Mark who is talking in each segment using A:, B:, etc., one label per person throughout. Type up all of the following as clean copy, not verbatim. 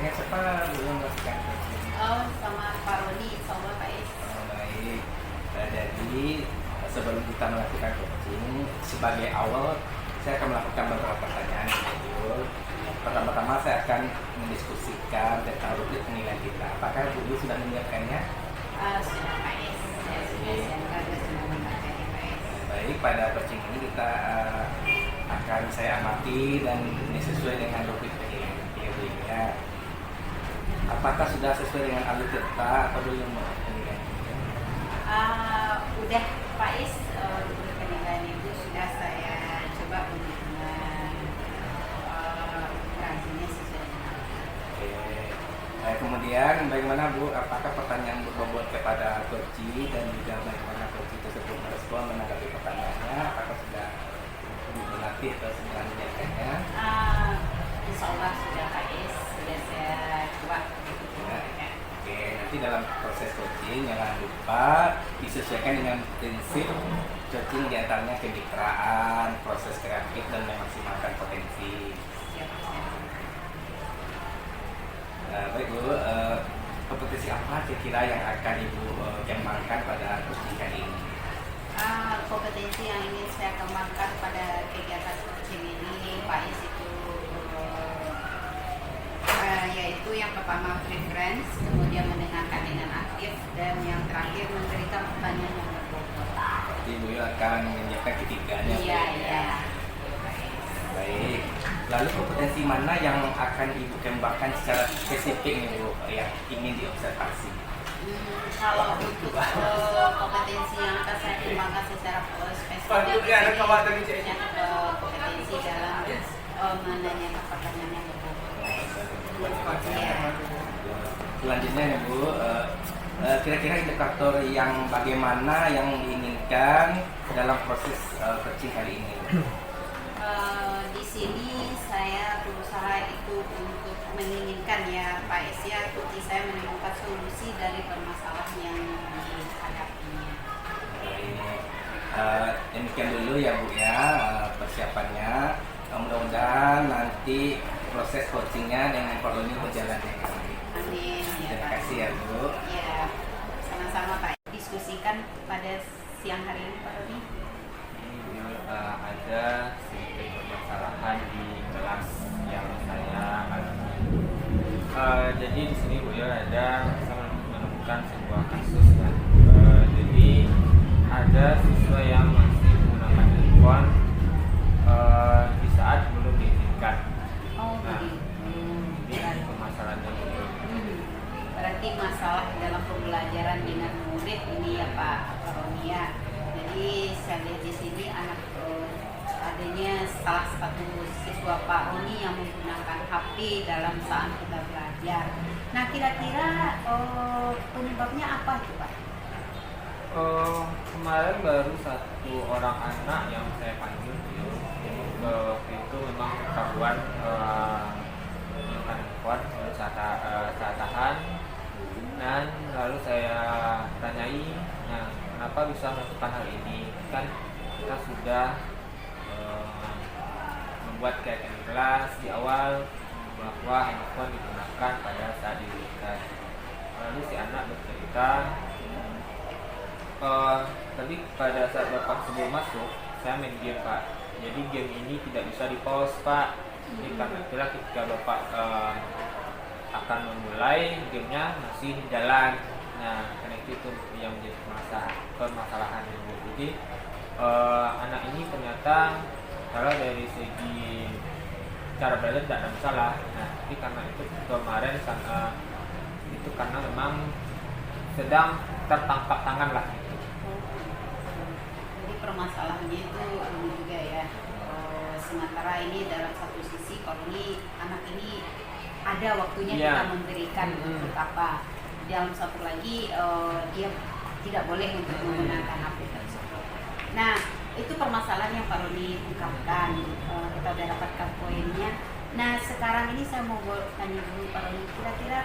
A: dengan siapa Bu yang melakukan coaching?
B: Oh, sama Pak Roni, sama Pak Is.
A: Oh, baik. Jadi sebelum kita melakukan coaching, sebagai awal saya akan melakukan beberapa pertanyaan Bu. Pertama-tama saya akan mendiskusikan tentang rubrik penilaian kita. Apakah Bu sudah menyiapkannya?
B: Sudah Pak Is. Saya sudah siapkan dan sudah memakai Pak Is.
A: Baik, pada coaching ini kita akan saya amati dan ini sesuai dengan rubrik penilaian ya. Apakah sudah sesuai dengan alur kita atau belum penilaian?
B: Udah Pak Is, penilaian itu sudah saya coba untuk rajinnya sesuai dengan.
A: Oke. Kemudian bagaimana Bu? Apakah pertanyaan Bu bobot kepada coach dan juga bagaimana coach tersebut merespon menanggapi pertanyaannya? Apakah sudah Bu berlatih atau sudah menyiapkannya?
B: Insya Allah sudah Pak Is, sudah saya coba.
A: Ya. Oke, nanti dalam proses coaching jangan lupa disesuaikan dengan prinsip coaching diantaranya kemitraan, proses kreatif dan memaksimalkan potensi.
B: Siap.
A: Baik Bu, kompetensi apa kira-kira yang akan Ibu kembangkan pada coaching kali ini?
B: Kompetensi yang ingin saya kembangkan pada kegiatan coaching ini Pak Is itu yaitu yang pertama preference, kemudian mendengarkan dengan aktif, dan yang terakhir memberikan pertanyaan yang berbobot.
A: Jadi Bu akan menyiapkan ketiganya.
B: Iya.
A: Baik. Lalu kompetensi mana yang akan Ibu kembangkan secara spesifik nih Bu yang ingin diobservasi?
B: Kalau untuk kompetensi yang akan saya kembangkan secara spesifik, kompetensi dalam menanyakan pertanyaan yang berbobot.
A: Selanjutnya nih Bu, kira-kira indikator yang bagaimana yang diinginkan dalam proses coaching kali ini?
B: Di sini saya berusaha itu untuk menginginkan ya Pak Is ya, coaching saya menemukan solusi dari permasalahan yang dihadapinya.
A: Demikian dulu ya Bu ya persiapannya. Mudah-mudahan nanti proses coachingnya dengan Pak Roni berjalan dengan baik.
B: Amin. Ya,
A: Terima
B: Pak.
A: kasih ya Bu.
B: Ya, sama-sama Pak. Diskusikan pada siang hari ini Pak Roni.
C: Ada sedikit permasalahan di kelas yang saya alami. Jadi di sini Bu ya saya menemukan sebuah kasus ya. Jadi ada siswa yang masih menggunakan handphone di saat belum diizinkan. Ini permasalahannya.
B: Berarti masalah dalam pembelajaran dengan murid ini ya Pak Roni ya. Jadi saya lihat di sini adanya salah satu siswa Pak Roni yang menggunakan HP dalam saat kita belajar. Nah kira-kira penyebabnya apa itu Pak?
C: Kemarin baru satu orang anak yang saya panggil waktu itu memang ketahuan handphone, lalu saya tahan dan lalu saya tanyai, nah kenapa bisa melakukan hal ini? Kan kita sudah membuat kayak kelas di awal bahwa handphone digunakan pada saat diizinkan. Lalu si anak bercerita, tapi pada saat bapak sebelum masuk saya main game Pak, jadi game ini tidak bisa di pause Pak. Jadi karena itulah ketika bapak akan memulai gamenya masih jalan. Nah karena itu yang menjadi permasalahan. Jadi anak ini ternyata kalau dari segi cara belajar tidak ada masalah. Nah tapi karena itu kemarin itu karena memang sedang tertangkap tangan lah.
B: Jadi permasalahannya itu juga ya. Sementara ini dalam satu sisi kalau ini anak ini ada waktunya kita memberikan untuk apa. Dalam satu lagi dia tidak boleh untuk menggunakan HP tersebut. Nah itu permasalahan yang Pak Roni ungkapkan. Kita sudah dapatkan poinnya. Nah sekarang ini saya mau tanya dulu Pak Roni, kira-kira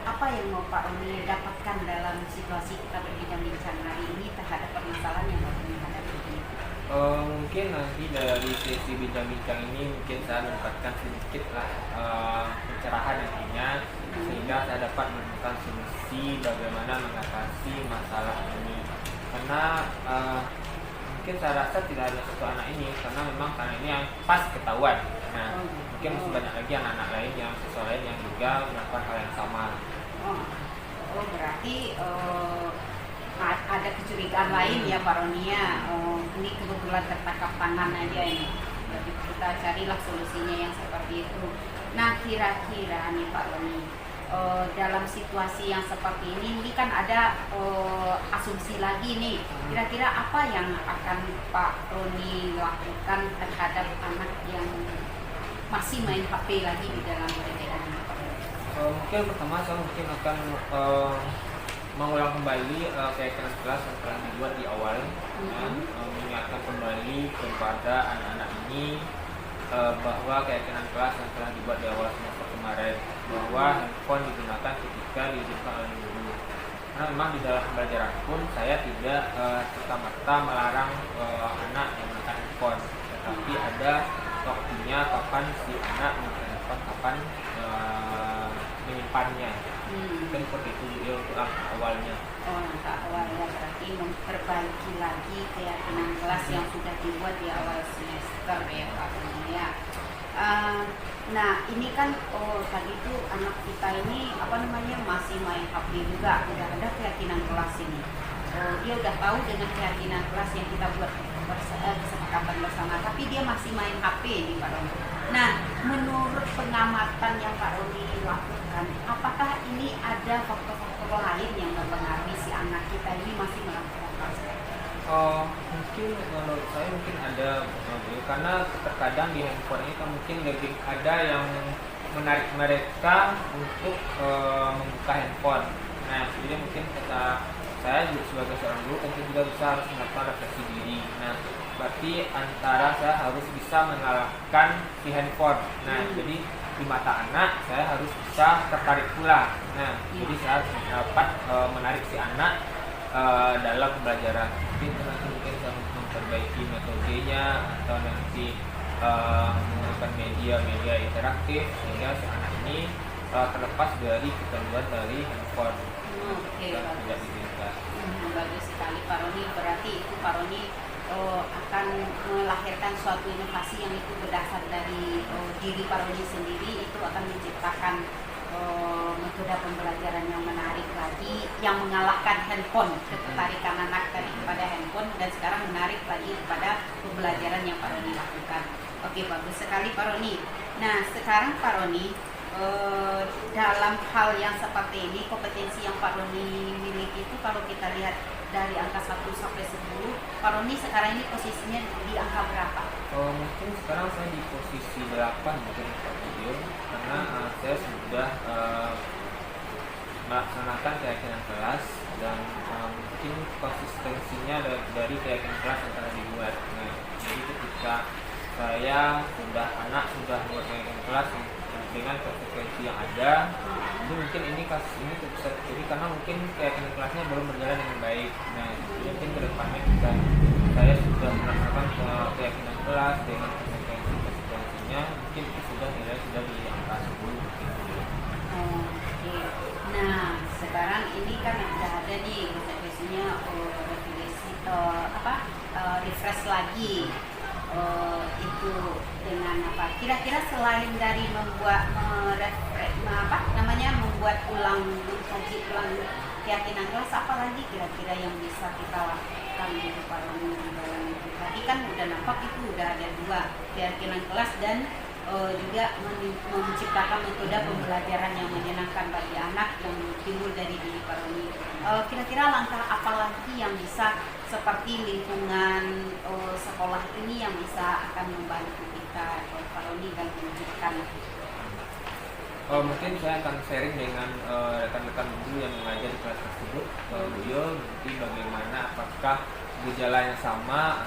B: apa yang mau Pak Roni dapatkan dalam situasi kita berbincang-bincang hari ini terhadap permasalahan yang Pak Roni hadapi ini?
C: Mungkin nanti dari sesi bincang-bincang ini mungkin saya mendapatkan sedikit lah pencerahan nantinya, sehingga saya dapat menemukan solusi bagaimana mengatasi masalah ini. Karena mungkin saya rasa tidak hanya satu anak ini, karena memang karena ini yang pas ketahuan. Nah, mungkin masih banyak lagi anak-anak lain yang siswa lain yang juga melakukan hal yang sama.
B: Berarti ada kecurigaan lain ya Pak Roni ya. Ini kebetulan tertangkap tangan aja ini. Jadi kita carilah solusinya yang seperti itu. Nah, kira-kira nih Pak Roni, dalam situasi yang seperti ini kan ada asumsi lagi nih. Kira-kira apa yang akan Pak Roni lakukan terhadap anak yang masih main HP lagi di dalam perbedaan ini?
C: Mungkin pertama saya mungkin akan mengulang kembali keyakinan kelas yang telah dibuat di awal, mengingatkan kembali kepada anak-anak ini bahwa keyakinan kelas yang telah dibuat di awal semester kemarin, bahwa handphone digunakan ketika diizinkan oleh guru. Karena memang di dalam pembelajaran pun saya tidak serta-merta melarang anak menggunakan handphone, tetapi ada waktunya kapan si anak menggunakan handphone, kapan menyimpannya. Mungkin seperti itu ya untuk awalnya.
B: Langkah awalnya berarti memperbaiki lagi keyakinan kelas yang sudah dibuat di awal semester ya Pak Roni ya. Nah ini kan tadi itu anak kita ini masih main HP juga, udah ada keyakinan kelas ini. Dia udah tahu dengan keyakinan kelas yang kita buat kesepakatan bersama, tapi dia masih main HP nih Pak Roni. Nah, menurut pengamatan yang Pak Roni lakukan, apakah ini ada faktor-faktor lain yang mempengaruhi si anak kita ini masih melakukan hal seperti itu?
C: Mungkin menurut saya mungkin ada, karena terkadang di handphone ini kan mungkin lebih ada yang menarik mereka untuk membuka handphone. Nah, jadi mungkin saya sebagai seorang guru tentu juga bisa harus melakukan refleksi diri. Nah, berarti antara saya harus bisa mengalahkan si handphone. Nah, jadi di mata anak saya harus bisa tertarik pula. Nah, jadi saya harus dapat menarik si anak dalam pembelajaran. Mungkin saya memperbaiki metodenya atau nanti menggunakan media interaktif sehingga si anak ini terlepas dari kecanduan dari handphone. Tidak diminta.
B: Bagus sekali Pak Roni. Berarti itu Pak Roni akan melahirkan suatu inovasi yang itu berdasar dari diri Pak Roni sendiri, itu akan menciptakan metode pembelajaran yang menarik lagi, yang mengalahkan handphone, ketertarikan anak tadi kepada handphone, dan sekarang menarik lagi kepada pembelajaran yang Pak Roni lakukan. Oke, bagus sekali Pak Roni. Nah, sekarang Pak Roni, dalam hal yang seperti ini, kompetensi yang Pak Roni miliki itu kalau kita lihat dari angka 1 sampai 10, Pak Roni sekarang ini posisinya di angka berapa?
C: Mungkin sekarang saya di posisi 8 mungkin video, karena saya sudah melaksanakan keyakinan kelas dan mungkin konsistensinya dari keyakinan kelas yang telah dibuat. Nah, jadi ketika anak sudah buat keyakinan kelas dengan konsekuensi yang ada, jadi mungkin ini kasus ini bisa terjadi karena mungkin keyakinan kelasnya belum berjalan dengan baik. Nah, mungkin kedepannya jika saya sudah melaksanakan keyakinan kelas dengan konsekuensinya, mungkin sudah di angka 10.
B: Oke. Nah, sekarang ini kan sudah ada nih konsekuensinya refresh lagi. Itu dengan apa? Kira-kira selain dari membuat mengkaji ulang keyakinan kelas, apa lagi kira-kira yang bisa kita lakukan gitu Pak Roni di dalam itu? Tadi kan udah nampak itu udah ada 2, keyakinan kelas dan juga menciptakan metode pembelajaran yang menyenangkan bagi anak yang timbul dari diri Pak Roni. Kira-kira langkah apa lagi yang bisa seperti lingkungan sekolah ini yang bisa akan membantu kita Pak Roni dan menunjukkan?
C: Mungkin saya akan sharing dengan rekan-rekan guru yang mengajar di kelas tersebut. Beliau nanti bagaimana, apakah gejala yang sama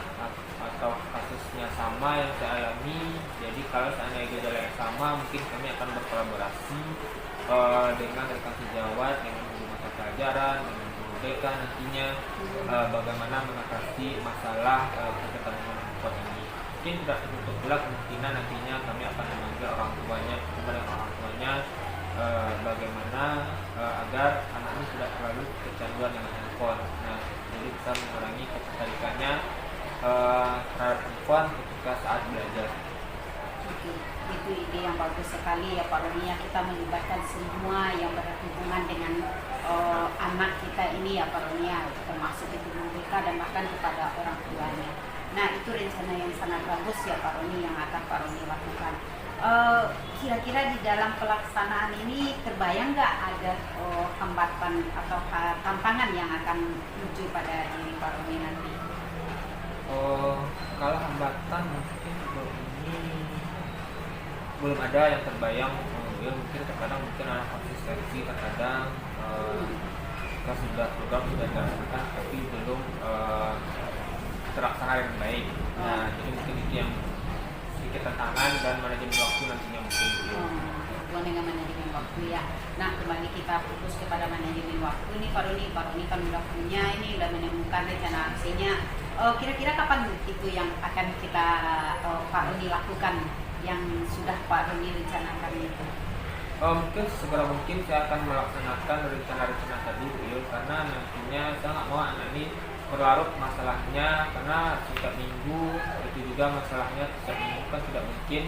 C: atau kasusnya sama yang saya alami. Jadi kalau seandainya gejala yang sama, mungkin kami akan berkolaborasi dengan rekan sejawat, dengan guru mata pelajaran, dengan guru BK nantinya, bagaimana mengatasi masalah ketergantungan handphone ini. Mungkin tidak tertutup pula kemungkinan nantinya kami akan memanggil orang tuanya, bersama dengan orang tuanya misalnya bagaimana agar anak ini tidak terlalu kecanduan dengan handphone. Nah, jadi bisa mengurangi ketertarikannya terhadap handphone ketika saat belajar.
B: Itu ide yang bagus sekali ya Pak Roni, ya, kita melibatkan semua yang berhubungan dengan anak kita ini ya Pak Roni, ya, termasuk itu guru BK dan bahkan kepada orang tuanya. Nah, itu rencana yang sangat bagus ya Pak Roni yang akan Pak Roni lakukan. Kira-kira di dalam pelaksanaan ini terbayang nggak ada hambatan atau tantangan yang akan muncul pada diri Pak Roni nanti?
C: Kalau hambatan mungkin ini belum ada yang terbayang. Ya mungkin terkadang mungkin ada konsistensi, terkadang kita program sudah dilaksanakan tapi belum terlaksana dengan baik. Nah, jadi mungkin itu yang sedikit tantangan dan manajemen waktu nantinya mungkin.
B: Hubungan dengan manajemen waktu ya. Nah, kembali kita fokus kepada manajemen waktu ini Pak Roni kan udah punya ini, udah menemukan rencana aksinya. Kira-kira kapan itu yang akan kita Pak Roni lakukan yang sudah Pak Roni rencanakan itu?
C: Mungkin segera mungkin saya akan melaksanakan rencana-rencana tadi Bu Yul, karena nantinya saya nggak mau anak ini berlarut masalahnya, karena setiap minggu itu juga masalahnya setiap minggu kan tidak mungkin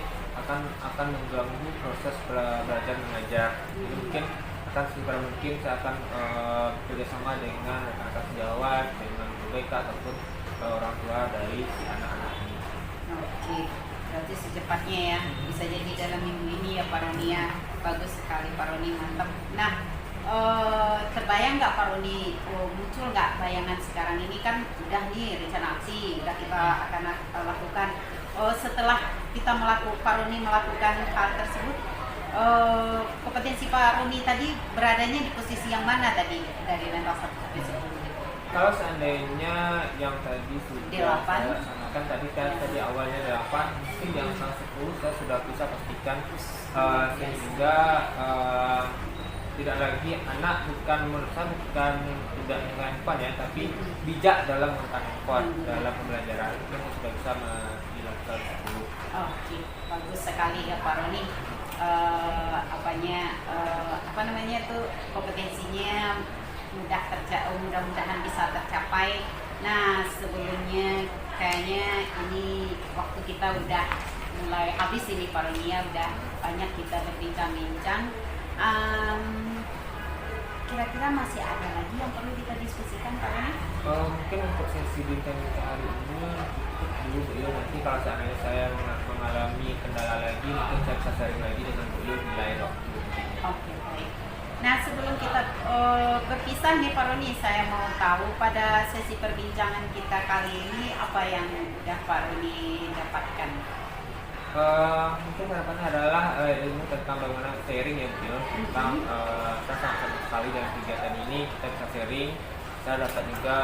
C: akan mengganggu proses belajar mengajar. Jadi mungkin akan segera mungkin saya akan bekerjasama dengan rekan-rekan sejawat, dengan guru BK ataupun orang tua dari si anak-anak ini.
B: Oke, berarti secepatnya ya, bisa jadi dalam minggu ini ya Pak Roni ya. Bagus sekali Pak Roni, mantap. Nah, terbayang nggak Pak Roni, muncul nggak bayangan sekarang ini kan udah nih rencana aksi udah kita akan lakukan. Setelah kita Pak Roni melakukan hal tersebut, kompetensi Pak Roni tadi beradanya di posisi yang mana tadi dari level 1 sampai 10?
C: Kalau seandainya yang tadi sudah saya laksanakan tadi awalnya 8, mungkin yang 10 saya sudah bisa pastikan sehingga tidak lagi anak bukan tidak dengan handphone ya, tapi bijak dalam menggunakan handphone dalam pembelajaran itu sudah bisa dilakukan 10.
B: Oke, bagus sekali ya Pak Roni. Kompetensinya mudah-mudahan bisa tercapai. Nah, sebelumnya kayaknya ini waktu kita udah mulai habis ini Pak Roni ya, udah banyak kita berbincang-bincang. Kira-kira masih ada lagi yang perlu kita diskusikan Pak Roni?
C: Mungkin untuk sesi bincang-bincang hari ini cukup dulu Bu Yul. Nanti kalau seandainya saya mengalami kendala lagi, mungkin saya bisa sharing lagi dengan Bu Yul di lain waktu.
B: Oke, baik. Nah, sebelum kita berpisah nih Pak Roni, saya mau tahu pada sesi perbincangan kita kali ini apa yang udah Pak Roni dapatkan?
C: Mungkin harapannya adalah ilmu tentang bagaimana sharing ya Bu Yul, tentang kita sangat sekali dalam kegiatan ini kita bisa sharing. Saya dapat juga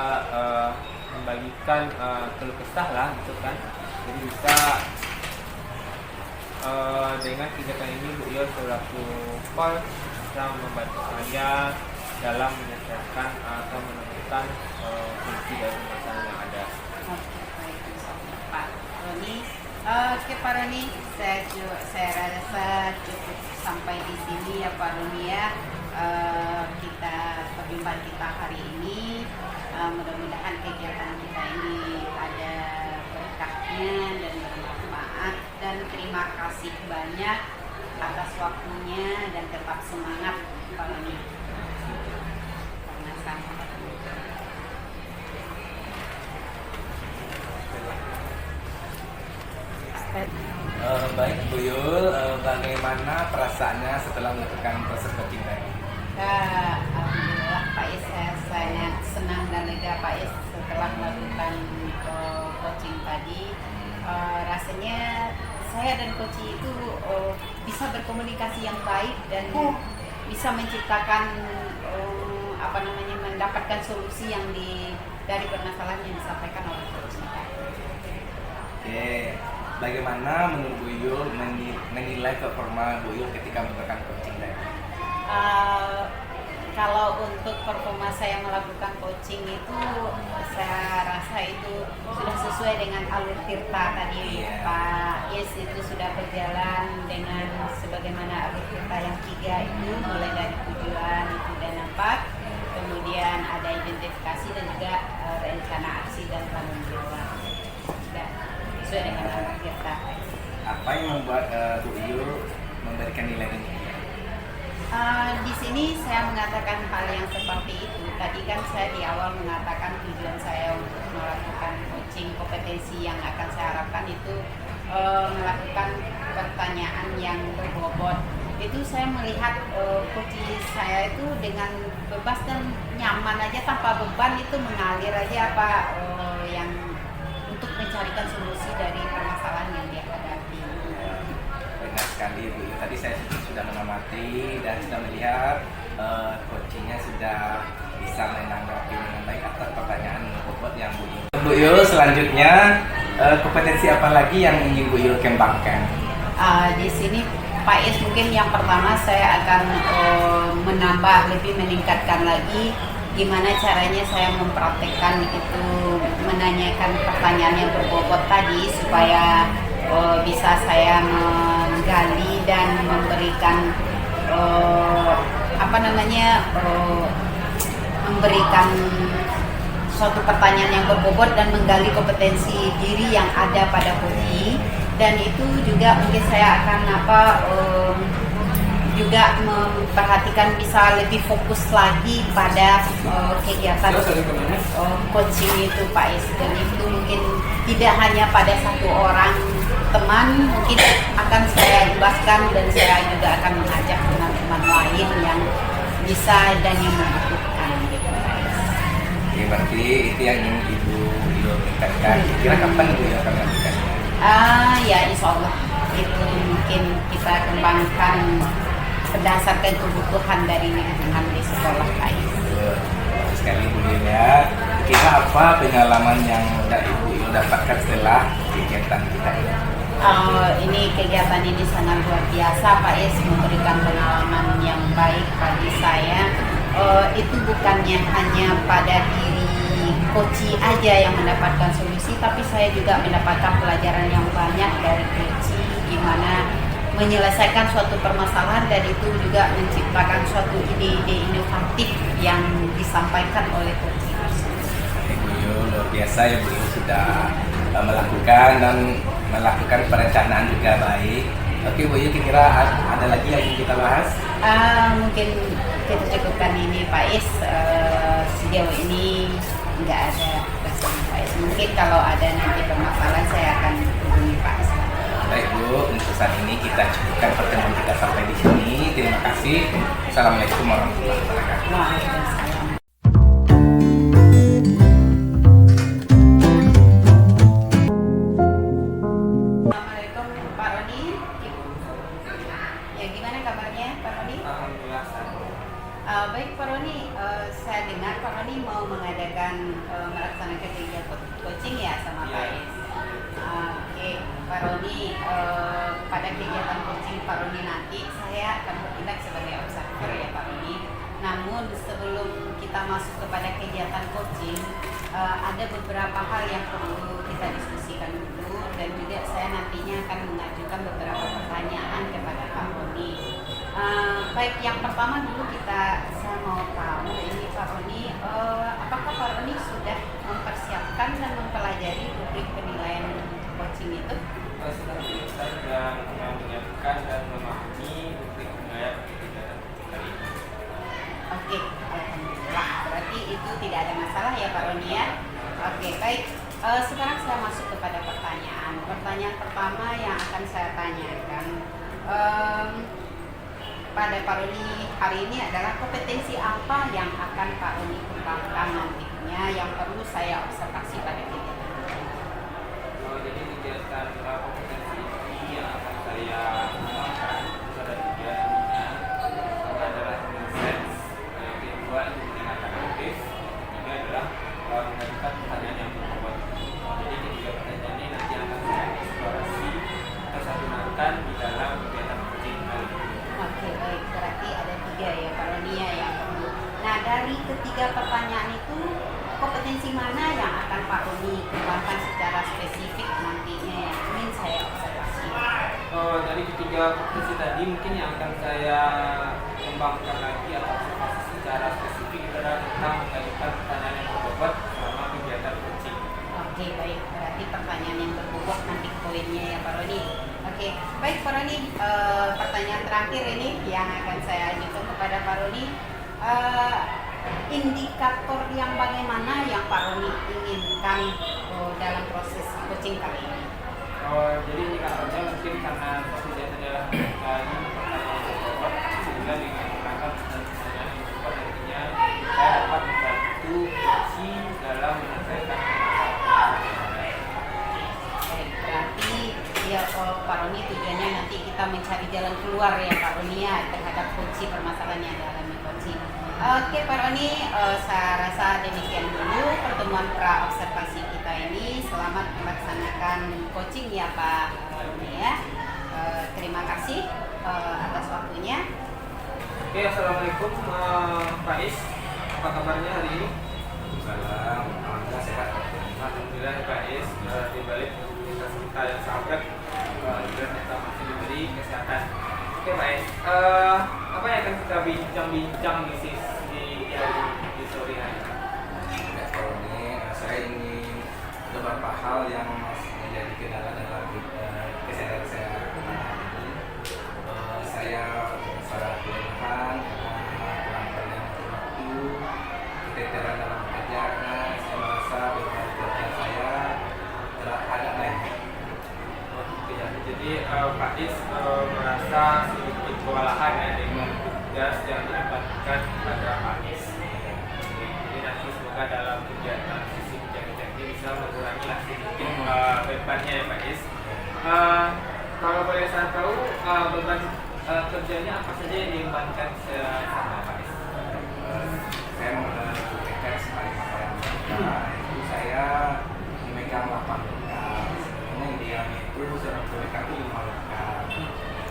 C: membagikan keluh kesah lah gitu kan, jadi bisa dengan kegiatan ini Bu Yul selaku call bisa membantu saya dalam menyelesaikan atau menemukan solusi dari masalah yang ada.
B: Oke, baik, Pak Roni. Oke Pak Roni, saya rasa cukup sampai di sini ya Pak Roni ya. Perjumpaan kita hari ini, mudah-mudahan kegiatan kita ini ada berkahnya dan bermanfaat, dan terima kasih banyak atas waktunya dan tetap semangat Pak Roni.
A: Baik Bu Yul, bagaimana perasaannya setelah melakukan proses coaching tadi?
B: Alhamdulillah Pak Is, saya sangat senang dan lega Pak Is setelah melakukan coaching tadi. Rasanya saya dan coach itu bisa berkomunikasi yang baik dan bisa menciptakan mendapatkan solusi yang dari permasalahan yang disampaikan oleh coach kita.
A: Oke, bagaimana menurut Bu Yul menilai performa Bu Yul ketika melakukan coaching tadi?
B: Kalau untuk performa saya melakukan coaching itu, saya rasa itu sudah sesuai dengan alur Tirta tadi,
A: Iya.
B: Pak Yes, itu sudah berjalan dengan sebagaimana alur Tirta yang 3 itu, mulai dari tujuan itu dan nampak, kemudian ada identifikasi dan juga rencana aksi dan tanggung jawab. Sudah sesuai dengan alur Tirta.
A: Apa yang membuat Bu Yu memberikan nilai ini?
B: Di sini saya mengatakan hal yang seperti itu. Tadi kan saya di awal mengatakan tujuan saya untuk melakukan coaching kompetensi yang akan saya harapkan itu melakukan pertanyaan yang berbobot. Itu saya melihat coaching saya itu dengan bebas dan nyaman aja, tanpa beban, itu mengalir aja apa yang untuk mencarikan solusi dari permasalahan yang dia hadapi.
A: Benar sekali Bu Yu. Tadi saya sudah mengamati dan sudah melihat coachingnya sudah bisa menanggapi dengan baik atas pertanyaan bobot yang Bu Yu. Bu Yu, selanjutnya kompetensi apa lagi yang ingin Bu Yu kembangkan?
B: Di sini Pak Is, mungkin yang pertama saya akan menambah, lebih meningkatkan lagi gimana caranya saya mempraktekkan itu, menanyakan pertanyaan yang berbobot tadi supaya bisa saya menggali dan memberikan memberikan suatu pertanyaan yang berbobot dan menggali kompetensi diri yang ada pada Koji. Dan itu juga mungkin saya akan juga memperhatikan bisa lebih fokus lagi pada kegiatan coaching itu Pak Is. Dan itu mungkin tidak hanya pada satu orang teman, mungkin akan saya ibaskan dan saya juga akan mengajak teman-teman lain yang bisa dan yang membutuhkan gitu Pak Is.
A: Oke, berarti itu yang ingin Ibu tingkatkan. Kira kapan Ibu akan melakukannya?
B: Ya insya Allah itu mungkin kita kembangkan berdasarkan kebutuhan dari lingkungan di sekolah Pak Is.
A: Bagus sekali Bu Yu ya. Kira apa pengalaman yang Ibu dapatkan setelah kegiatan kita ini?
B: Ini kegiatan ini sangat luar biasa Pak Is, memberikan pengalaman yang baik bagi saya. Itu bukannya hanya pada diri Koci aja yang mendapatkan solusi, tapi saya juga mendapatkan pelajaran yang banyak dari Koci, gimana menyelesaikan suatu permasalahan, dan itu juga menciptakan suatu ide-ide inovatif yang disampaikan oleh Koci.
A: Bu Yu luar biasa ya, Bu Yu sudah melakukan perencanaan juga baik. Oke Bu Yu, kira ada lagi yang ingin kita bahas?
B: Mungkin kita cukupkan ini Pak Is. Sejauh ini nggak ada pesan Pak Is. Mungkin kalau ada nanti permasalahan saya akan hubungi Pak Is.
A: Baik Bu, untuk saat ini kita cukupkan pertemuan kita sampai di sini. Terima kasih. Assalamualaikum warahmatullahi wabarakatuh.
B: Waalaikumsalam. Assalamualaikum Pak Roni. Ya, gimana kabarnya Pak Roni?
C: Alhamdulillah.
B: Baik Pak Roni, saya dengar Pak Roni mau melaksanakan kegiatan coaching ya sama Pak Is. Oke, Pak Roni, pada kegiatan coaching Pak Roni nanti saya akan bertindak sebagai observer ya Pak Roni. Namun sebelum kita masuk kepada kegiatan coaching, ada beberapa hal yang perlu kita diskusikan dulu, dan juga saya nantinya akan mengajukan beberapa pertanyaan kepada Pak Roni. Baik, yang pertama dulu saya mau tahu ini Pak Roni, apakah Pak Roni sudah mempersiapkan dan mempelajari rubrik penilaian coaching itu?
C: Saya sudah menyiapkan dan memahami rubrik penilaian kegiatan kali ini.
B: Oke, alhamdulillah. Berarti itu tidak ada masalah ya Pak Roni ya. Oke, baik. Sekarang saya masuk kepada pertanyaan. Pertanyaan pertama yang akan saya tanyakan pada Pak Roni hari ini adalah kompetensi apa yang akan Pak Roni kembangkan nantinya yang perlu saya observasi pada kegiatan.
C: Jadi kegiatan kompetensi ini yang akan saya kembangkan itu ada 3 intinya. Pertama adalah sense, yang kedua itu mendengarkan aktif, ketiga adalah mengajukan pertanyaan yang berbobot. Jadi ketiga pertanyaan ini nanti akan saya eksplorasi atau saya gunakan di dalam kegiatan coaching kali ini.
B: Oke, baik. Berarti ada 3 ya Pak Roni ya yang perlu dari ketiga pertanyaan itu kompetensi mana yang akan Pak Roni kembangkan secara spesifik nantinya yang ingin saya observasi?
C: Dari ketiga kompetensi tadi mungkin yang akan saya kembangkan lagi atau observasi secara spesifik itu adalah tentang mengajukan pertanyaan yang berbobot selama kegiatan coaching.
B: Oke, baik. Berarti pertanyaan yang berbobot nanti poinnya ya Pak Roni. Oke, baik Pak Roni. Pertanyaan terakhir ini yang akan saya ajukan kepada Pak Roni. Indikator yang bagaimana yang Pak Roni inginkan dalam proses coaching kali ini?
C: Jadi indikatornya mungkin karena posisinya adalah pertanyaan yang berbobot sehingga dengan menggunakan pertanyaan yang berbobot nantinya saya dapat membantu coaching dalam menyelesaikan
B: Baik, berarti ya Pak Roni tujuannya nanti kita mencari jalan keluar ya Pak Roni ya terhadap kunci permasalahan yang dialami coaching. Oke Pak Roni, saya rasa demikian dulu pertemuan pra observasi kita ini. Selamat melaksanakan coaching ya Pak Roni ya. Terima kasih atas waktunya.
C: Oke, assalamualaikum Pak Is, apa kabarnya hari ini?
A: Salam, alhamdulillah sehat.
C: Alhamdulillah Pak Is, di balik aktivitas kita yang sahabat, alhamdulillah kita masih diberi kesehatan. Oke Pak Is, apa yang akan kita bincang-bincang di sore hari ini?
A: Ya, kalau ini saya ingin beberapa hal yang menjadi kendala dalam kesehatan saya ini. Saya sangat kelelahan karena kurang waktu, keteteran dalam bekerja karena saya merasa beban kerja saya telah agak naik.
C: Oke, ya. Jadi Pak Is merasa sedikit kewalahan ya dengan tugas yang dibebankan pada Pak Is. Jadi nanti semoga dalam kegiatan sisi kerja ini bisa mengurangi lah sedikit bebannya ya Pak Is. Kalau boleh saya tahu beban kerjanya apa saja yang dibebankan sama Pak Is?
A: Saya memegang sebagai pakaian itu saya memegang 8 lokal. Sebenarnya idealnya itu seorang memegang 5 lokal.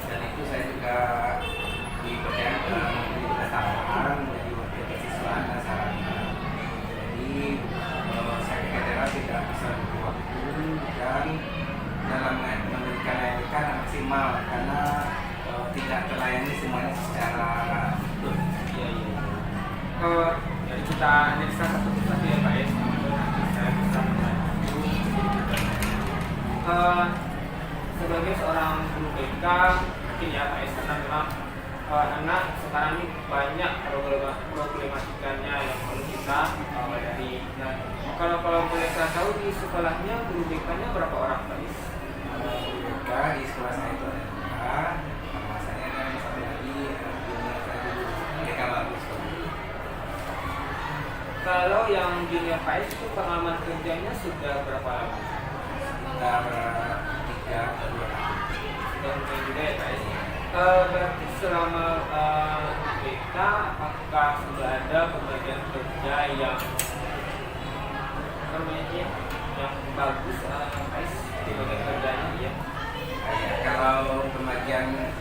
A: Dan itu saya juga diberikan memberi tambahan menjadi wakil kesiswaan dan sarana. Jadi saya keteteran tidak bisa memberi waktu dan dalam memberikan layanan maksimal karena tidak terlayani semuanya secara utuh.
C: Iya. Jadi kita analisa satu-satu ya Pak Is, nanti saya bisa membantu. Sebagai seorang guru BK mungkin ya Pak Is, karena memang anak sekarang ini banyak problematikanya yang perlu kita dari. Nah, kalau boleh saya tahu di sekolahnya guru BK-nya berapa orang Pak Is?
A: BK di sekolah saya itu ada 2, nama saya dan satu lagi junior saya dulu BK bagus.
C: Kalau yang junior Pak Is itu pengalaman kerjanya sudah berapa lama?
A: Sekitar 3 atau 2 tahun.
C: Sudah mungkin juga ya Pak Is. Berarti selama BK apakah sudah ada pembagian kerja yang bagus Pak Is di bagian kerjanya ya?
A: Kalau pembagian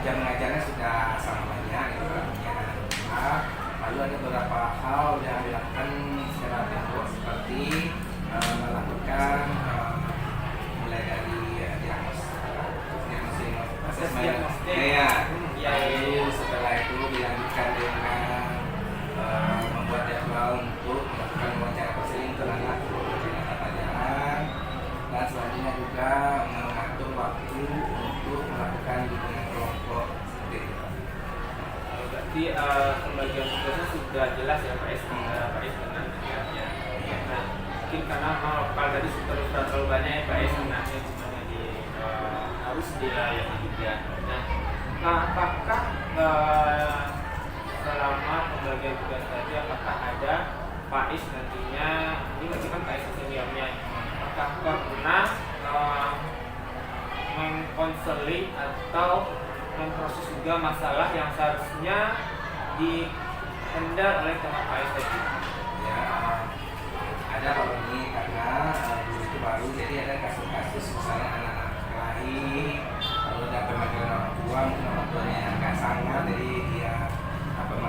A: jam mengajarnya sudah sama banyak gitu kan. Lalu ada beberapa hal yang dilakukan secara tembok seperti melakukan mulai dari diagnosis
C: Diagnostik.
A: Lalu setelah itu dilanjutkan dengan membuat jadwal untuk melakukan wawancara konseling untuk anak pelajaran dan selanjutnya juga mengatur waktu untuk melakukan bimbingan kelompok seperti itu.
C: Berarti pembagian tugasnya sudah jelas ya Pak Is antara Pak Is dengan anak-anaknya. Nah, mungkin karena lokal tadi sudah terlalu banyak ya Pak Is anaknya semuanya harus dilayani juga. Nah, apakah selama pembagian tugas tadi apakah ada Pak Is nantinya ini berarti kan Pak Is seniornya, apakah pernah mengkonseling atau memproses juga masalah yang seharusnya dihendal oleh teman Pak Is tadi?
A: Ya, ada kalau ini karena dulu itu baru jadi ada kasus-kasus misalnya anak-anak kelahi lalu ada pemanggilan orang tua mungkin orang tuanya yang agak sangat jadi dia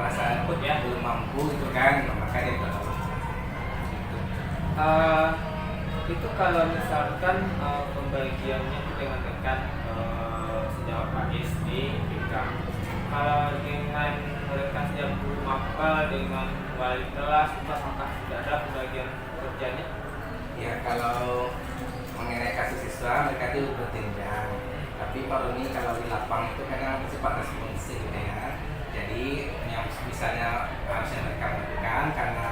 A: merasa
C: Ikut ya.
A: belum mampu itu kan, maka dia udah lulus.
C: Itu kalau misalkan pembagiannya itu dengan rekan sejawat Pak Is di BK. Kalau dengan rekan sejawat guru mapel dengan wali kelas itu apakah sudah ada pembagian kerjanya?
A: Ya kalau mengenai kasus siswa mereka itu bertindak, tapi kalau ini kalau di lapang itu kadang bersifat responsif gitu ya. Jadi yang misalnya harusnya mereka lakukan karena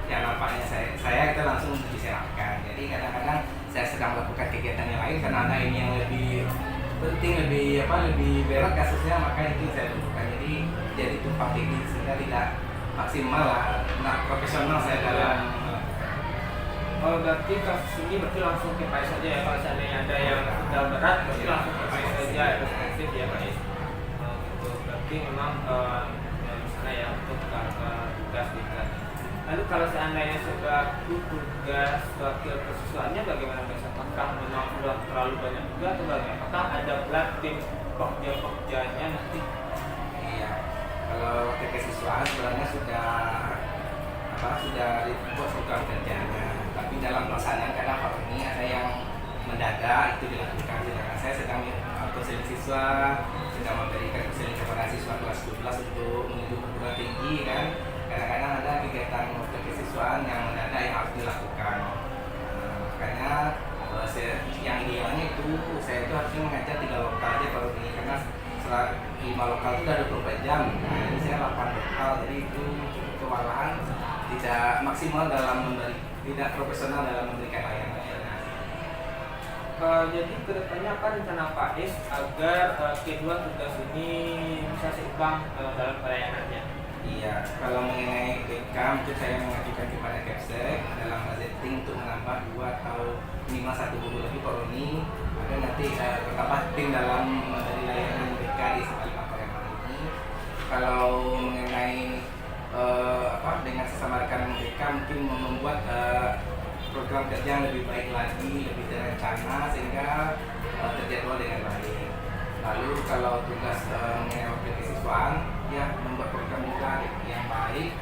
A: yang nampaknya saya itu langsung diserahkan. Jadi kadang-kadang saya sedang melakukan kegiatan yang lain karena ada ini yang lebih penting, lebih berat kasusnya, maka itu saya lakukan. Jadi tumpang tindih sehingga tidak maksimal lah, profesional saya dalam.
C: Oh, berarti kasus ini berarti langsung ke Pak Is saja ya. Kalau seandainya ada yang sudah berat berarti langsung ke Pak Is saja, responsif ya Pak Is. Gitu. Berarti memang misalnya ya untuk tugas BK. Lalu kalau seandainya sebagai tugas wakil kesiswaannya bagaimana Pak Is? Apakah memang sudah terlalu banyak juga atau bagaimana? Apakah ada pula tim pokja-pokjanya nanti?
A: Iya, kalau kekesiswaan sebenarnya sudah dibuat program kerjanya, tapi dalam pelaksanaan kadang Pak ini ada yang mendadak itu dilakukan. Sedangkan saya sedang konseling siswa, sedang memberikan konseling kepada siswa kelas 12 untuk menuju perguruan tinggi kan. Kadang-kadang ada kegiatan kekesiswaan yang mendadak yang harus dilakukan. Makanya yang idealnya itu saya itu harusnya mengajar 3 lokal aja baru ini, karena setelah 5 lokal itu udah 24 jam. Nah ini saya 8 lokal, jadi itu cukup kewalahan, tidak maksimal dalam tidak profesional dalam memberikan layanan.
C: Jadi kedepannya apa rencana Pak Is agar kedua tugas ini bisa seimbang dalam pelayanannya?
A: Iya, kalau mengenai BK mungkin saya mengajukan kepada Kepsek dalam budgeting untuk menambah 2 atau minimal 1 guru lebih per ini, agar nanti bertambah tim dalam dari layanan BK di Sekolah Palembang ini. Kalau mengenai dengan sesama rekan BK mungkin membuat program kerja yang lebih baik lagi, lebih terencana sehingga terjadwal dengan baik. Lalu kalau tugas mengenai wakil kesiswaan, ya membuat program juga yang baik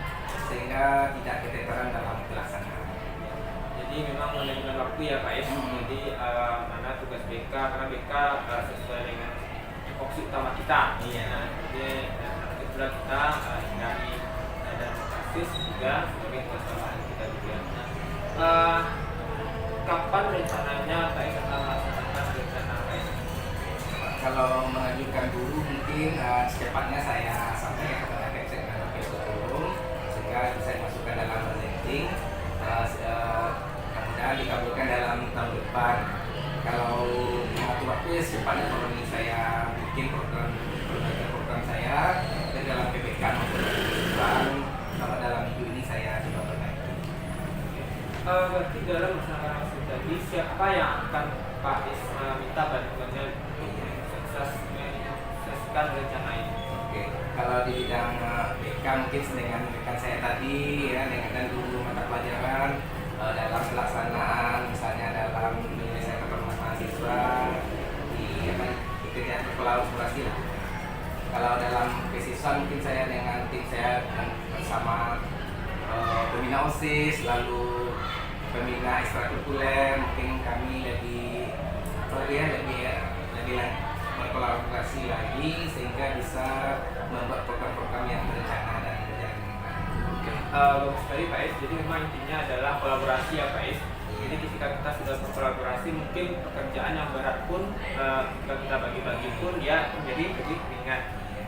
A: sehingga tidak keteteran dalam pelaksanaan.
C: Jadi memang manajemen waktu ya Pak Is. Jadi mana tugas BK, karena BK sesuai dengan fokus utama kita.
A: Iya.
C: Nah, jadi itulah kita dari dan kasus juga sebagai tugas tambahan kita juga. Nah, kapan rencananya Pak Is akan melaksanakan rencana Pak Is?
A: Kalau mengajukan guru mungkin secepatnya saya sampaikan kepada Kepsek dan Wakil Ketua sehingga bisa dimasukkan dalam budgeting, kemudian dikabulkan dalam tahun depan. Kalau mengatur waktu ya secepatnya, kalau ini saya bikin program saya ke dalam PPK maupun kesiswaan, kalau dalam minggu ini saya coba perbaiki.
C: Berarti dalam melaksanakan maksud tadi siapa yang akan Pak Is minta bantuannya sukseskan rencana ini?
A: Oke, kalau di bidang BK mungkin dengan rekan saya tadi ya, dengan guru mata pelajaran dalam pelaksanaan, misalnya dalam menyelesaikan permasalahan siswa di kegiatan berkolaborasi lah. Kalau dalam kesiswa mungkin saya dengan tim saya dan bersama pembina OSIS, lalu pembina ekstrakurikuler, mungkin kami lebih berkolaborasi lagi sehingga bisa membuat program-program yang berencana dan berjalan dengan baik.
C: Bagus sekali Pak Is. Jadi memang intinya adalah kolaborasi ya Pak Is. Jadi ketika kita sudah berkolaborasi, mungkin pekerjaan yang berat pun ketika kita bagi-bagi pun dia menjadi lebih ringan.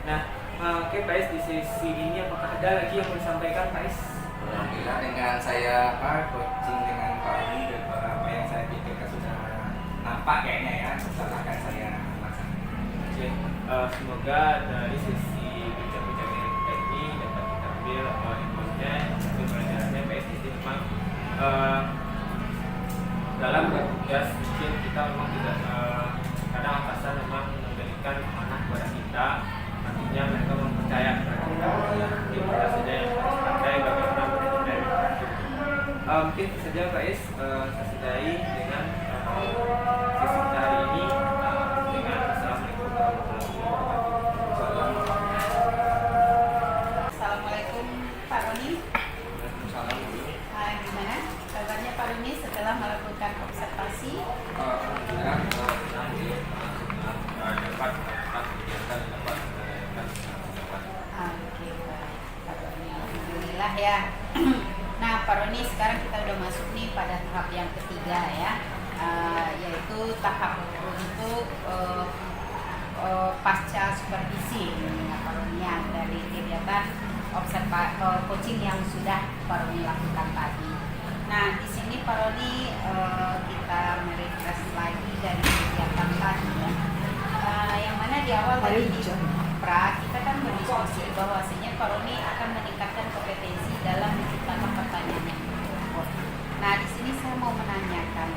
C: Nah, oke Pak Is, di sisi ini apakah ada lagi yang mau disampaikan Pak Is?
A: Alhamdulillah dengan saya coaching dengan Pak Umi, beberapa yang saya pikirkan sudah nampak kayaknya ya, usahakan saya laksanakan.
C: Semoga dari sisi bincang-bincang yang kita ini dapat kita ambil infonya, ambil pelajarannya Pak Is. Jadi memang dalam tugas mungkin kita memang tidak kadang atasan memang memberikan amanah kepada kita, artinya mereka mempercaya kepada kita, mungkin kita saja yang harus pandai bagaimana manajemen waktu. Mungkin itu saja Pak Is, saya sudahi dengan sesi kita hari ini dengan Assalamualaikum warahmatullahi wabarakatuh.
B: Assalamualaikum lah ya. Nah, Pak Roni, sekarang kita udah masuk nih pada tahap yang ketiga ya, yaitu tahap untuk pasca supervisi ya, Pak Roni, ya, dari kegiatan coaching yang sudah Pak Roni lakukan tadi. Nah, di sini Pak Roni kita merefresh lagi dari kegiatan tadi ya. Yang mana di awal tadi di kita kan berdiskusi bahwasanya Pak Roni akan meningkatkan kompetensi dalam menciptakan pertanyaan yang berbobot. Nah, di sini saya mau menanyakan,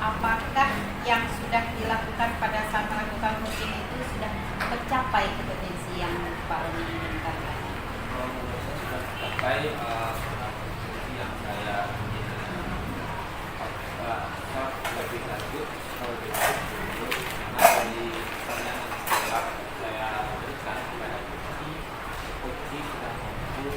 B: apakah yang sudah dilakukan pada saat melakukan coaching itu sudah tercapai kompetensi yang Pak Roni inginkan tadi?
C: Menurut saya sudah tercapai kompetensi yang saya inginkan. Lebih lanjut dulu, karena dari pertanyaan yang saya berikan kepada coaching sudah mampu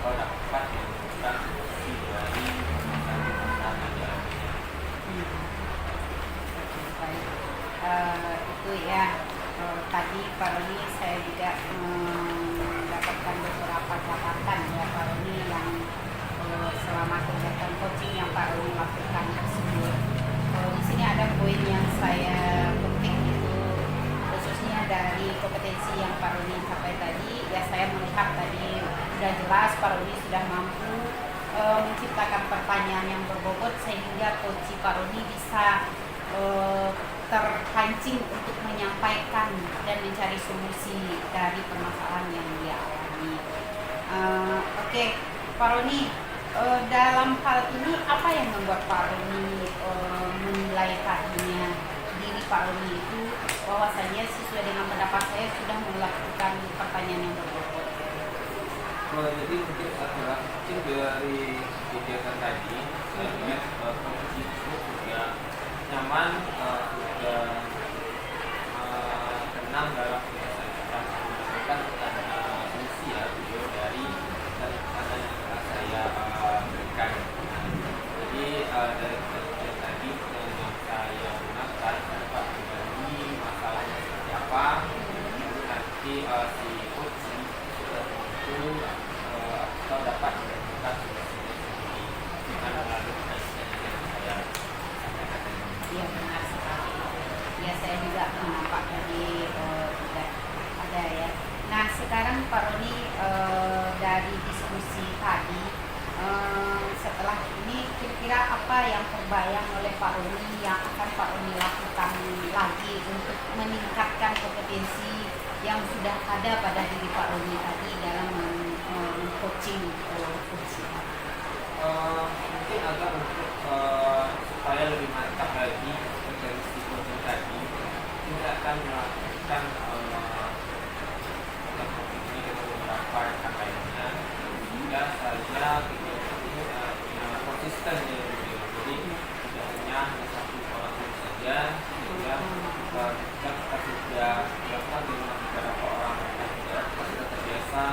C: dapat menemukan solusi dari permasalahan yang dialaminya.
B: Baik, itu ya. Tadi Pak Roni saya juga mendapatkan beberapa catatan ya Pak Roni yang selama kegiatan coaching yang Pak Roni lakukan tersebut. Di sini ada poin yang saya petik itu khususnya dari kompetensi yang Pak Roni capai tadi. Ya, saya melihat tadi sudah jelas Pak Roni sudah mampu menciptakan pertanyaan yang berbobot sehingga coach Pak Roni bisa terpancing untuk menyampaikan dan mencari solusi dari permasalahan yang dia alami. Oke, Pak Roni, dalam hal ini apa yang membuat Pak Roni menilai tadinya diri Pak Roni itu bahwasanya sesuai dengan pendapat saya sudah melakukan pertanyaan yang berbobot?
C: Jadi mungkin adalah kecil dari kegiatan tadi, saya lihat kondisi itu juga nyaman, juga tenang dalam kegiatan kita menemukan solusi ya video dari tanda yang telah saya berikan. Jadi dari kegiatan tadi yang saya gunakan dapat menjadi masalahnya seperti apa, nanti si coach sudah mampu atau dapat menemukan solusinya sendiri dengan melalui kajian yang saya sampaikan.
B: Iya, benar sekali. Ya, saya juga menampak tadi tidak ada ya. Nah, sekarang Pak Roni dari diskusi tadi, setelah ini kira-kira apa yang terbayang oleh Pak Roni yang akan Pak Roni lakukan lagi untuk meningkatkan kompetensi yang sudah ada pada diri Pak Roni tadi dalam coaching coaching?
C: Mungkin agak untuk supaya lebih mantap lagi kompetensi coaching tadi, kita akan melakukan topik ini dengan beberapa rekan lainnya sehingga saja kegiatan ini konsisten ya. Jadi tidak hanya satu orang saja, sehingga ketika kita sudah melakukan dengan beberapa orang kita sudah terbiasa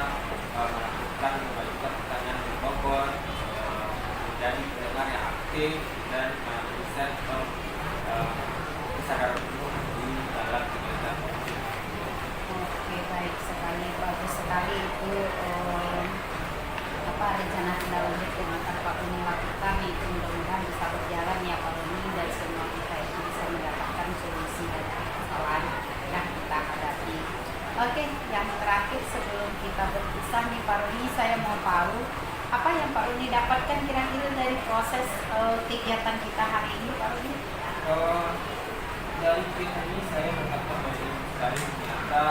C: melakukan mengajukan pertanyaan berbobot, menjadi pendengar yang aktif dan bisa kesadaran penuh di dalam kegiatan coaching.
B: Oke, baik sekali, bagus sekali itu rencana tindak lanjut yang akan Pak Roni lakukan itu mudah-mudahan bisa berjalan ya Pak Roni, dan semua kita itu bisa mendapatkan solusi dari permasalahan yang kita hadapi. Oke, yang terakhir sebelum kita berpisah nih Pak Roni, saya mau tahu apa yang Pak Roni dapatkan kira-kira dari proses kegiatan kita hari ini Pak Roni?
C: Dari kegiatan ini saya mendapatkan banyak sekali, ternyata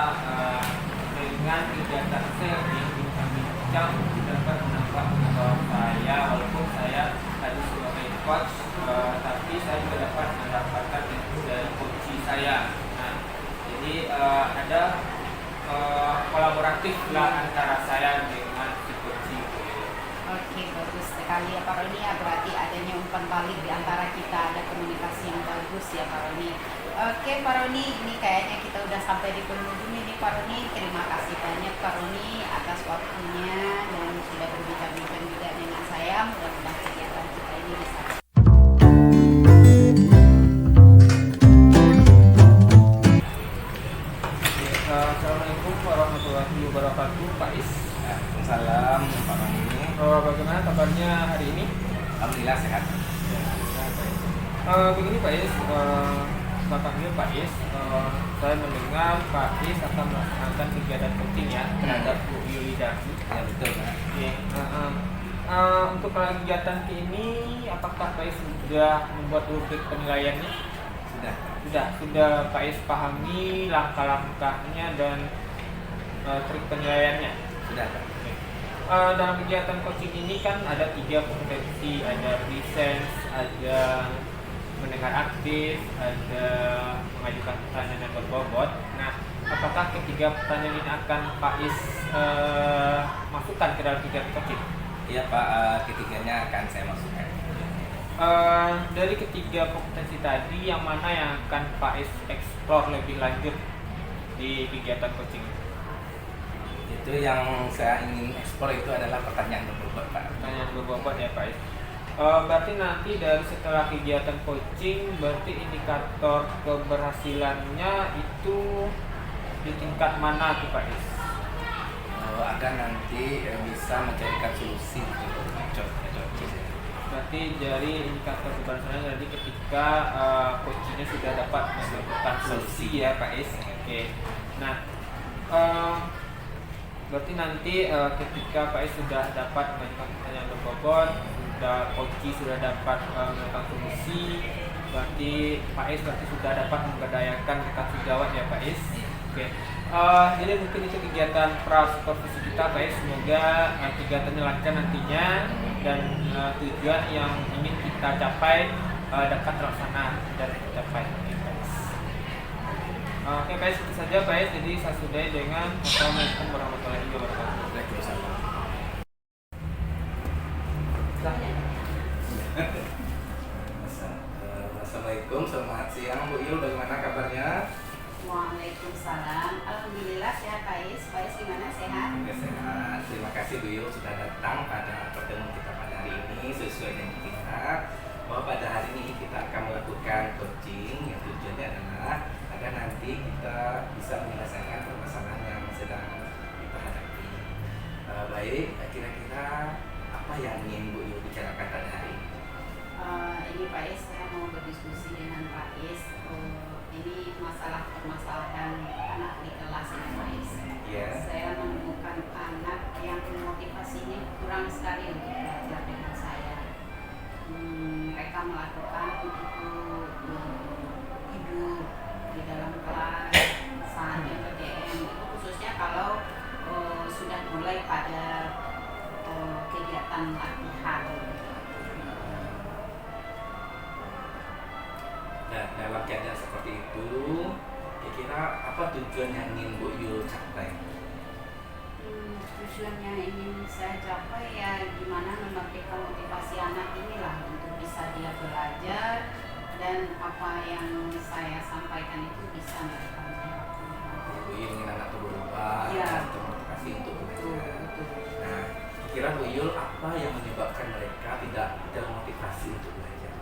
C: dengan kegiatan sharing bincang-bincang dapat menambah pengetahuan saya, walaupun saya tadi sebagai coach tapi saya juga dapat mendapatkan ilmu dari coach saya. Nah, jadi ada kolaboratif lah antara saya dengan si coach.
B: Oke, bagus sekali ya Pak Roni ya, berarti adanya umpan balik di antara kita, ada komunikasi yang bagus ya Pak Roni. Oke Pak Roni, ini kayaknya kita udah sampai di penghujung ini Pak Roni. Terima kasih banyak Pak Roni atas waktunya dan sudah berbincang-bincang juga dengan saya. Mudah-mudahan kegiatan kita ini bisa.
C: Assalamualaikum warahmatullahi wabarakatuh, Pak Is.
A: Salam Pak Mani.
C: Bagaimana kabarnya hari ini?
A: Alhamdulillah sehat.
C: Begini Pak Is, Bapak Mil Pak Is, saya mendengar Pak Is akan melaksanakan kegiatan coaching ya terhadap Bu Yuli Darsi.
A: Ya betul Pak.
C: Oke. Untuk kegiatan ini, apakah Pak Is sudah membuat rubrik penilaiannya? Sudah Pak Is pahami langkah-langkahnya dan trik penilaiannya?
A: Sudah Pak.
C: Dalam kegiatan coaching ini kan ada 3 kompetensi, ada presence, ada mendengar aktif, ada mengajukan pertanyaan yang berbobot. Nah, apakah ketiga pertanyaan ini akan Pak Is masukkan ke dalam kegiatan coaching?
A: Iya Pak, ketiganya akan saya masukkan.
C: Dari ketiga kompetensi tadi, yang mana yang akan Pak Is explore lebih lanjut di kegiatan coaching?
A: Itu yang saya ingin eksplor itu adalah pertanyaan berbobot Pak.
C: Pertanyaan berbobot ya Pak Is. Berarti nanti dari setelah kegiatan coaching, berarti indikator keberhasilannya itu di tingkat mana tuh Pak Is?
A: Agar nanti bisa mencarikan solusi untuk coaching.
C: Berarti dari indikator keberhasilan jadi ketika coachingnya sudah dapat menemukan solusi ya Pak Is. Oke. Nah, berarti nanti ketika Pak Is sudah dapat mengajukan pertanyaan berbobot, coaching sudah dapat menemukan solusi, berarti Pak Is sudah dapat memberdayakan rekan sejawat ya Pak Is. Oke. Jadi mungkin itu kegiatan pra-supervisi kita Pak Is. Semoga kegiatannya lancar nantinya dan tujuan yang ingin kita capai dapat terlaksana dan tercapai. Oke Pak Is, itu saja Pak Is. Jadi saya sudahi dengan Assalamualaikum warahmatullahi wabarakatuh.
A: Waalaikumsalam. Assalamualaikum, selamat siang Bu Yul, bagaimana kabarnya?
B: Waalaikumsalam. Alhamdulillah sehat Pak Is. Pak Is gimana, sehat?
A: Ya, sehat. Terima kasih Bu Yul sudah datang pada pertemuan kita pada hari ini sesuai dengan kita bahwa pada hari ini kita akan melakukan coaching yang tujuannya adalah agar nanti kita bisa menyelesaikan permasalahan yang sedang kita hadapi. Baik, kira-kira apa yang ingin Bu Yul bicarakan pada hari ini?
B: Ini Pak Is, saya mau berdiskusi dengan Pak Is. Ini masalah permasalahan anak di kelas ini Pak Is.
A: Iya.
B: Saya menemukan anak yang motivasinya kurang sekali untuk belajar dengan saya. Mereka melakukan tidur di dalam kelas saat PTM, itu khususnya kalau sudah mulai pada kegiatan latihan.
A: Dan dalam keadaan seperti itu, kira-kira apa tujuan yang ingin Bu Yul capai?
B: Tujuan yang ingin saya capai ya gimana membangkitkan motivasi anak inilah untuk bisa dia belajar dan apa yang saya sampaikan itu bisa mereka mengerti.
A: Bu Yul ingin anak itu berubah,
B: Ya.
A: untuk motivasi untuk
B: Betul,
A: belajar.
B: betul.
A: Nah, kira Bu Yul apa yang menyebabkan mereka tidak termotivasi untuk belajar?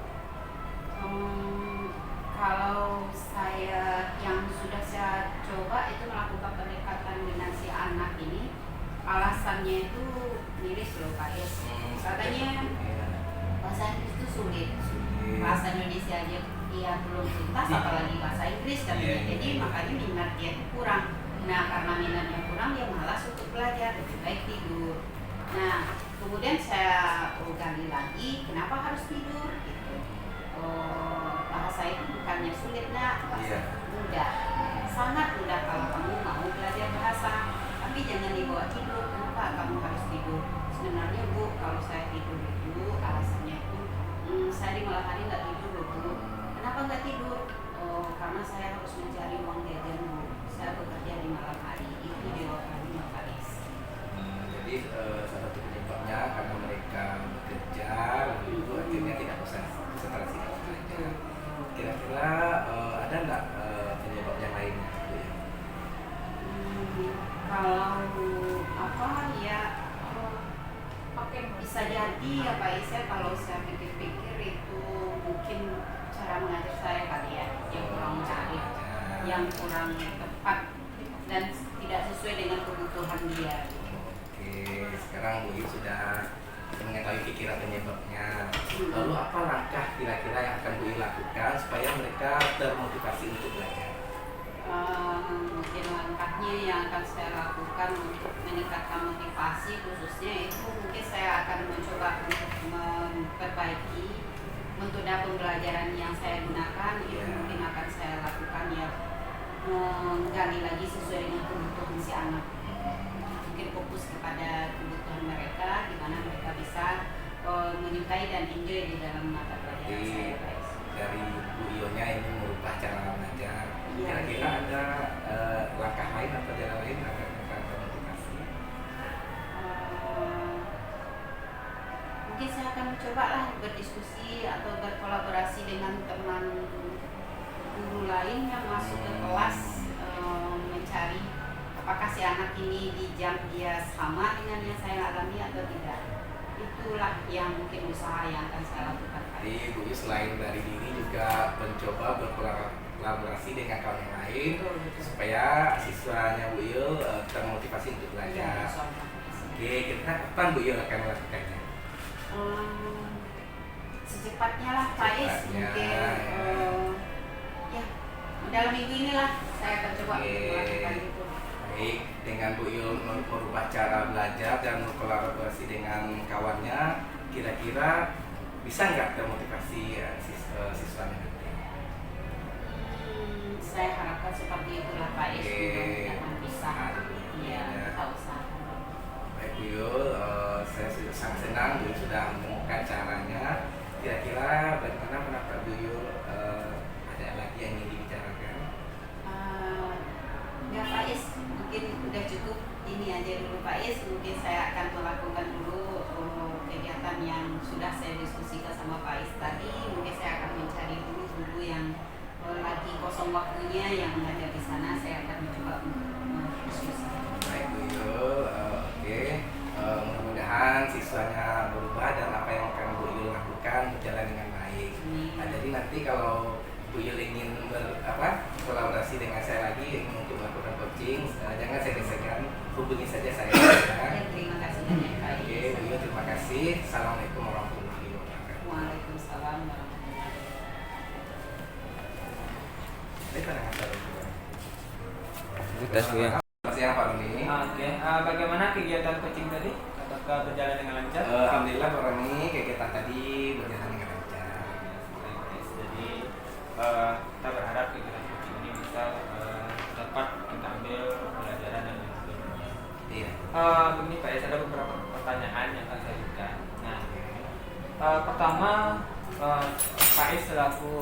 B: Kalau saya yang sudah saya coba itu melakukan pendekatan dengan si anak ini, alasannya itu miris loh Pak Is. Katanya bahasa Inggris itu sulit, bahasa Indonesia aja dia belum tuntas, apalagi bahasa Inggris katanya. Jadi makanya minat dia itu kurang. Nah karena minatnya kurang dia malas untuk belajar, lebih baik tidur. Nah kemudian saya gali lagi, kenapa harus tidur? Gitu. Bahasa itu bukannya sulit, nah bahasa mudah, sangat mudah kalau kamu mau belajar bahasa, tapi jangan dibawa tidur. Kenapa kamu harus tidur? Sebenarnya Bu, kalau saya tidur itu alasannya itu saya di malam hari nggak tidur loh Bu. Kenapa nggak tidur? Karena saya harus mencari uang jajan Bu. Saya bekerja di malam hari, itu jawabannya Pak Is.
A: Jadi salah satu penyebabnya karena mereka bekerja, lalu itu akhirnya tidak bisa konsentrasi dalam belajar. Kira-kira ada nggak penyebab yang lainnya?
B: Kalau apa ya bisa jadi ya Pak Is, kalau saya pikir-pikir itu mungkin cara mengajar saya kali ya yang kurang menarik, yang kurang tepat dan tidak sesuai dengan kebutuhan dia.
A: Oke. sekarang Bu Yu sudah mengetahui pikiran penyebabnya. Lalu apa langkah kira-kira yang akan Bu Yu lakukan supaya mereka termotivasi untuk belajar?
B: Mungkin langkahnya yang akan saya lakukan untuk meningkatkan motivasi khususnya itu mungkin saya akan mencoba untuk memperbaiki metode pembelajaran yang saya gunakan. Itu mungkin akan saya lakukan ya, menggali lagi sesuai dengan kebutuhan si anak. Mungkin fokus kepada kebutuhan mereka, di mana mereka bisa menyukai dan enjoy di dalam mata pelajaran saya, guys.
A: Dari Bu Ionya ini merubah cara belajar. Kira-kira ada langkah lain atau jalan lain agar mereka termotivasi?
B: Mungkin saya akan mencoba lah berdiskusi atau berkolaborasi dengan teman guru lain yang masuk ke kelas, mencari apakah si anak ini di jam dia sama dengan yang saya alami atau tidak. Itulah yang mungkin usaha yang akan saya lakukan.
A: Jadi Bu Yu selain dari diri juga mencoba berkolaborasi dengan kawan yang lain, supaya siswanya Bu Yu termotivasi untuk belajar. Oke, kita kapan Bu Yu akan melakukannya?
B: Secepatnya lah Pak Is, mungkin ya dalam minggu inilah saya akan coba melakukan itu.
A: Baik, dengan Bu Yu merubah cara belajar dan berkolaborasi dengan kawannya, kira-kira bisa nggak termotivasi siswanya nanti?
B: Saya harapkan seperti itulah Pak Is, mudah-mudahan bisa. Iya, kita usaha.
A: Baik Bu Yu, saya sudah sangat senang Bu Yu sudah menemukan caranya. Kira-kira bagaimana pendapat Bu Yu, ada lagi yang ingin dibicarakan?
B: Enggak Pak Is, mungkin udah cukup ini aja dulu Pak Is. Mungkin saya akan melakukan dulu kegiatan yang sudah saya diskusikan sama Pak Is tadi. Mungkin saya akan mencari dulu guru yang lagi kosong waktunya yang ada di sana. Saya akan mencoba berdiskusi.
A: Baik Bu Yu, oke. Mudah-mudahan siswanya berubah dan apa yang akan Bu Yu lakukan berjalan dengan baik. Nah, jadi nanti kalau Bu Yu ingin kolaborasi dengan saya lagi, ingin untuk melakukan coaching, jangan segan-segan, hubungi saja saya.
B: Terima kasih banyak Pak Is.
A: Oke, Bu Yu, terima kasih. Assalamualaikum warahmatullahi wabarakatuh.
B: Waalaikumsalam warahmatullahi wabarakatuh.
C: Tes Bu ya.
A: Selamat siang Pak Roni.
C: Oke, bagaimana kegiatan coaching tadi? Apakah berjalan dengan lancar?
A: Alhamdulillah Pak Roni, kegiatan tadi berjalan dengan lancar.
C: Jadi kita berharap kegiatan coaching ini bisa dapat kita ambil pelajaran dan sebagainya.
A: Iya.
C: Begini Pak, ada beberapa pertanyaan yang akan saya berikan. Nah, pertama Pak Is selaku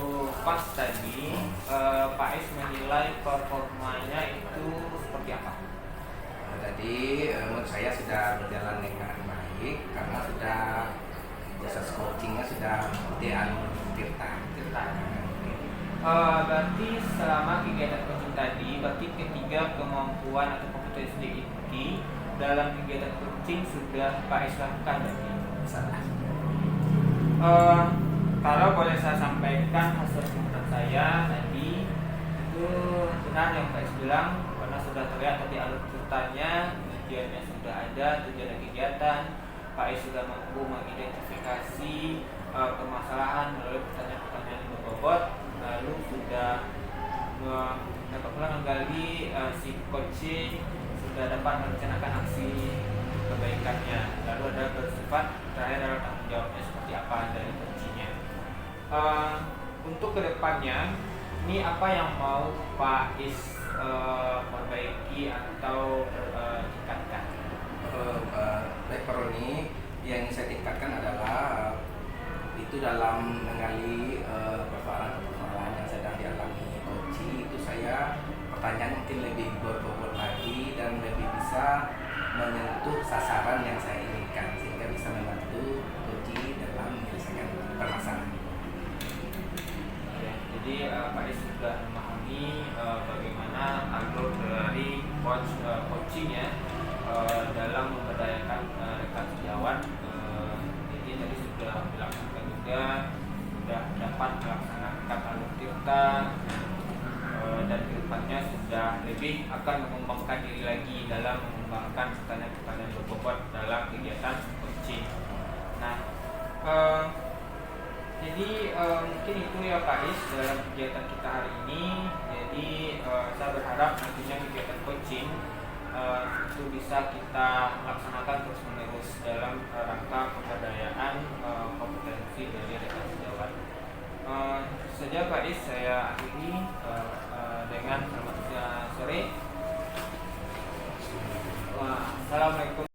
C: coach tadi, Pak Is menilai performanya itu seperti apa?
A: Tadi menurut saya sudah berjalan dengan baik karena sudah proses coachingnya sudah Tirta.
C: Berarti selama kegiatan coaching tadi, berarti ketiga kemampuan atau kompetensi inti dalam kegiatan coaching sudah Pak Is lakukan berarti.
A: Salah.
C: Kalau boleh saya sampaikan hasil penelitian saya tadi, itu benar yang Pak Is bilang, karena sudah terlihat tadi alur ceritanya, tujuannya sudah ada, tujuan kegiatan, Pak Is sudah mampu mengidentifikasi permasalahan melalui pertanyaan-pertanyaan yang berbobot, lalu sudah dapat pula menggali si coaching, sudah dapat merencanakan aksi kebaikannya, lalu ada bersifat terakhir adalah tanggung jawabnya seperti apa dari coachingnya. Untuk kedepannya, ini apa yang mau Pak Is perbaiki atau tingkatkan?
A: Baik Pak Roni, yang saya tingkatkan adalah itu dalam menggali persoalan yang sedang dialami coaching, itu saya pertanyaan mungkin lebih berbobot lagi dan lebih bisa menyentuh sasaran yang saya inginkan sehingga bisa membantu coaching dalam menyelesaikan permasalahan.
C: Jadi Pak Is sudah memahami bagaimana alur dari coaching ya dalam memberdayakan rekan sejawat. Jadi tadi sudah dilakukan juga, sudah dapat melaksanakan alur tirta dan kedepannya sudah lebih akan mengembangkan diri lagi dalam mengembangkan pertanyaan-pertanyaan berbobot dalam kegiatan coaching. Nah, jadi mungkin itu ya Pak Is dalam kegiatan kita hari ini. Jadi saya berharap nantinya kegiatan coaching itu bisa kita laksanakan terus menerus dalam rangka pemberdayaan kompetensi dari rekan sejawat. Saja Pak Is saya akhiri dengan selamat sore. Assalamualaikum.